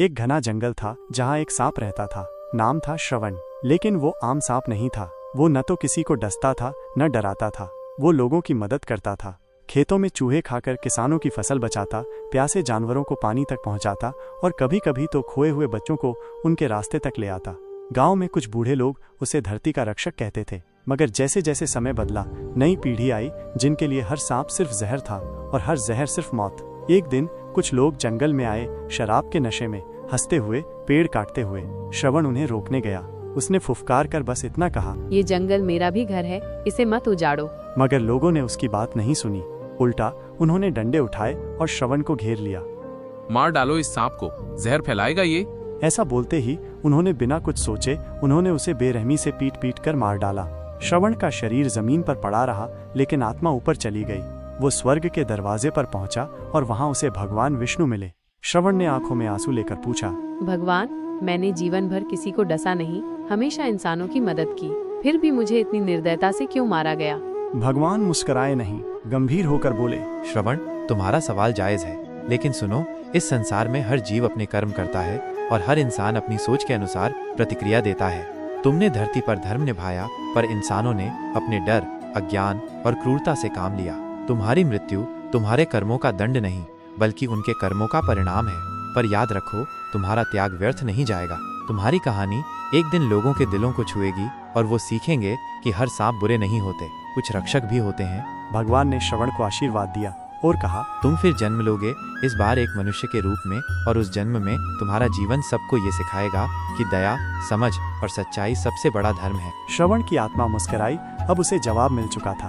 एक घना जंगल था जहाँ एक सांप रहता था। नाम था श्रवण। लेकिन वो आम सांप नहीं था। वो न तो किसी को डसता था न डराता था। वो लोगों की मदद करता था। खेतों में चूहे खाकर किसानों की फसल बचाता, प्यासे जानवरों को पानी तक पहुंचाता और कभी कभी तो खोए हुए बच्चों को उनके रास्ते तक ले आता। गांव में कुछ बूढ़े लोग उसे धरती का रक्षक कहते थे। मगर जैसे जैसे समय बदला, नई पीढ़ी आई जिनके लिए हर सांप सिर्फ जहर था और हर जहर सिर्फ मौत। एक दिन कुछ लोग जंगल में आए, शराब के नशे में, हंसते हुए, पेड़ काटते हुए। श्रवण उन्हें रोकने गया। उसने फुफकार कर बस इतना कहा, ये जंगल मेरा भी घर है, इसे मत उजाड़ो। मगर लोगों ने उसकी बात नहीं सुनी। उल्टा उन्होंने डंडे उठाए और श्रवण को घेर लिया। मार डालो इस सांप को, जहर फैलाएगा ये। ऐसा बोलते ही उन्होंने बिना कुछ सोचे उन्होंने उसे बेरहमी से पीट पीट कर मार डाला। श्रवण का शरीर जमीन पर पड़ा रहा, लेकिन आत्मा ऊपर चली गई। वो स्वर्ग के दरवाजे पर पहुंचा और वहां उसे भगवान विष्णु मिले। श्रवण ने आंखों में आंसू लेकर पूछा, भगवान, मैंने जीवन भर किसी को डसा नहीं, हमेशा इंसानों की मदद की, फिर भी मुझे इतनी निर्दयता से क्यों मारा गया? भगवान मुस्कुराए नहीं, गंभीर होकर बोले, श्रवण, तुम्हारा सवाल जायज है, लेकिन सुनो, इस संसार में हर जीव अपने कर्म करता है और हर इंसान अपनी सोच के अनुसार प्रतिक्रिया देता है। तुमने धरती पर धर्म निभाया, पर इंसानों ने अपने डर, अज्ञान और क्रूरता से काम लिया। तुम्हारी मृत्यु तुम्हारे कर्मों का दंड नहीं, बल्कि उनके कर्मों का परिणाम है। पर याद रखो, तुम्हारा त्याग व्यर्थ नहीं जाएगा। तुम्हारी कहानी एक दिन लोगों के दिलों को छुएगी और वो सीखेंगे कि हर सांप बुरे नहीं होते, कुछ रक्षक भी होते हैं। भगवान ने श्रवण को आशीर्वाद दिया और कहा, तुम फिर जन्म लोगे, इस बार एक मनुष्य के रूप में, और उस जन्म में तुम्हारा जीवन सबको ये सिखाएगा कि दया, समझ और सच्चाई सबसे बड़ा धर्म है। श्रवण की आत्मा मुस्कुराई। अब उसे जवाब मिल चुका था।